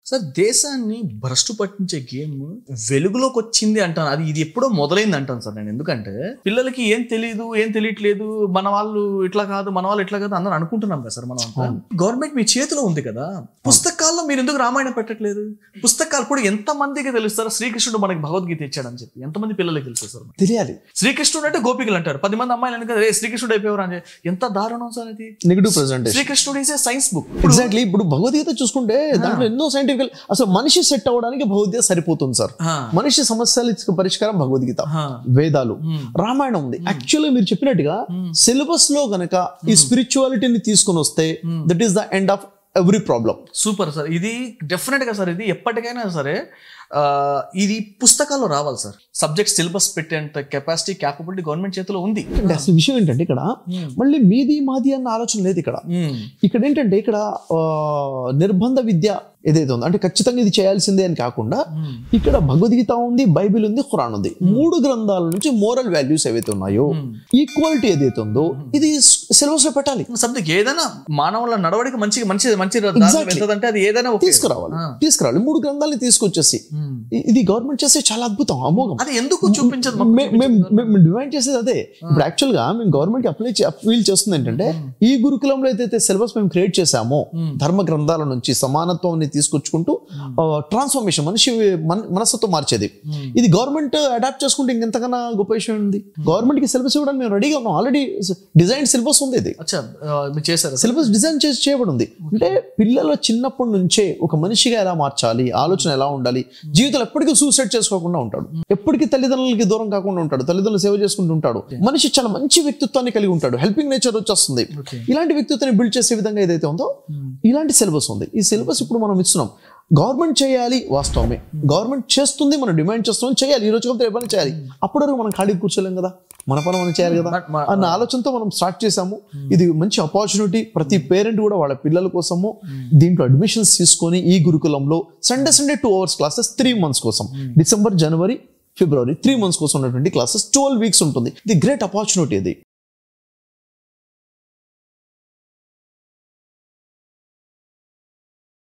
Sir దేశాన్ని భ్రష్టు పట్టించే గేమ్ వెలుగులోకి వచ్చింది అంటాను. అది ఇది ఎప్పుడో మొదలైంది అంటాను సార్ నేను. ఎందుకంటే పిల్లలకి ఏం తెలియదు, ఏం తెలియట్లేదు, మన వాళ్ళు ఇట్లా కాదు, మన వాళ్ళు ఇట్లా కాదు అందరూ అనుకుంటున్నాం కదా సార్. మనం గవర్నమెంట్ మీ చేతిలో ఉంది కదా, పుస్తకాల్లో మీరు ఎందుకు రామాయణం పెట్టట్లేదు? పుస్తకాలు కూడా ఎంత మందికి తెలుస్తారు శ్రీకృష్ణుడు మనకి భగవద్గీత ఇచ్చాడని చెప్పి? ఎంతమంది పిల్లలకి తెలుసు సార్? తెలియాలి. శ్రీకృష్ణుడు అంటే గోపికలు అంటారు, 10 మంది అమ్మాయిలు అనుకో శ్రీకృష్ణుడు అయిపోయారు అని. ఎంత దారుణం సార్ ఇది. Negative presentation. శ్రీకృష్ణుడు is a science book. Exactly. ఇప్పుడు భగవద్గీత చూసుకుంటే దాంట్లో ఎన్నో సైంటిఫిక్, అసలు మనిషి సెట్ అవ్వడానికి భగవద్గీత సరిపోతుంది సార్. మనిషి సమస్యల పరిష్కారం భగవద్గీత, వేదాలు, రామాయణం ఉంది. యాక్చువల్లీ మీరు చెప్పినట్టుగా సిలబస్ లో గనక ఈ స్పిరిచువాలిటీని తీసుకుని వస్తే that is the end of every problem. Super sir. ఇది డెఫినెట్ గా సార్, ఇది ఎప్పటికైనా సరే ఇది పుస్తకాల్లో రావాలి సార్. సబ్జెక్ట్ సిలబస్ పెట్టేంత కెపాసిటీ, క్యాపబిలిటీ గవర్నమెంట్ చేతిలో ఉంది. అసలు విషయం ఏంటంటే ఇక్కడ మళ్ళీ మీది మాది అన్న ఆలోచన లేదు. ఇక్కడ ఏంటంటే ఇక్కడ నిర్బంధ విద్య ఏదైతే ఉందో అంటే ఖచ్చితంగా ఇది చేయాల్సిందే అని కాకుండా ఇక్కడ భగవద్గీత ఉంది, బైబిల్ ఉంది, ఖురాన్ ఉంది. 3 గ్రంథాల నుంచి మోరల్ వాల్యూస్ ఏవైతే ఉన్నాయో, ఈక్వాలిటీ ఏదైతే ఉందో ఇది సిలబస్ లో పెట్టాలి. సబ్జెక్ట్ ఏదైనా మానవుల నడవడికి మంచి అంటే అది ఏదైనా తీసుకురావాలి. 3 గ్రంథాలని తీసుకొచ్చేసి ఇది గవర్నమెంట్ చేస్తే చాలా అద్భుతం, అమోఘం. అది ఎందుకు చూపించదు? మేము డిమాండ్ చేసేది అదే. ఇప్పుడు యాక్చువల్ గా మేము గవర్నమెంట్ కి అప్పీల్ చేస్తుంది ఏంటంటే ఈ గురుకులంలో అయితే సిలబస్ మేము క్రియేట్ చేసామో ధర్మ గ్రంథాల నుంచి సమానత్వం తీసుకొచ్చుకుంటూ ట్రాన్స్ఫర్మేషన్, మనిషి మనస్తత్వం మార్చేది. ఇది గవర్నమెంట్ అడాప్ట్ చేసుకుంటే ఇంకెంతకన్నా గొప్ప విషయం ఉంది. గవర్నమెంట్ కి సిలబస్ ఇవ్వడానికి మేము రెడీగా ఉన్నాం. ఆల్రెడీ డిజైన్ సిలబస్ ఉంది. ఇది సిలబస్ డిజైన్ చేయబడి ఉంది. అంటే పిల్లల చిన్నప్పటి నుంచే ఒక మనిషిగా ఎలా మార్చాలి, ఆలోచన ఎలా ఉండాలి, జీవితంలో ఎప్పటికీ సూసైడ్ చేసుకోకుండా ఉంటాడు, ఎప్పటికీ తల్లిదండ్రులకి దూరం కాకుండా ఉంటాడు, తల్లిదండ్రులు సేవ చేసుకుంటూ ఉంటాడు, మనిషి చాలా మంచి వ్యక్తిత్వాన్ని కలిగి ఉంటాడు, హెల్పింగ్ నేచర్ వచ్చేస్తుంది. ఇలాంటి వ్యక్తిత్వాన్ని బిల్డ్ చేసే విధంగా ఏదైతే ఉందో ఇలాంటి సిలబస్ ఉంది. ఈ సిలబస్ ఇప్పుడు మనం ఇస్తున్నాం. గవర్నమెంట్ చేయాలి, వాస్తవమే. గవర్నమెంట్ చేస్తుంది, మనం డిమాండ్ చేస్తున్నాం, చేయాలి. ఈ రోజు రేపని చేయాలి. అప్పటి వరకు మనం ఖాళీ కూర్చోలేం కదా, మన పని మనం చేయాలి కదా అన్న ఆలోచనతో మనం స్టార్ట్ చేసాము. ఇది మంచి ఆపర్చునిటీ. ప్రతి పేరెంట్ కూడా వాళ్ళ పిల్లల కోసము దీంట్లో అడ్మిషన్స్ తీసుకొని ఈ గురుకులంలో సండే 2 hours క్లాసెస్ 3 months కోసం, డిసెంబర్, జనవరి, ఫిబ్రవరి 3 months కోసం ఉన్నటువంటి క్లాసెస్ 12 weeks ఉంటుంది. ఇది గ్రేట్ ఆపర్చునిటీ. ఇది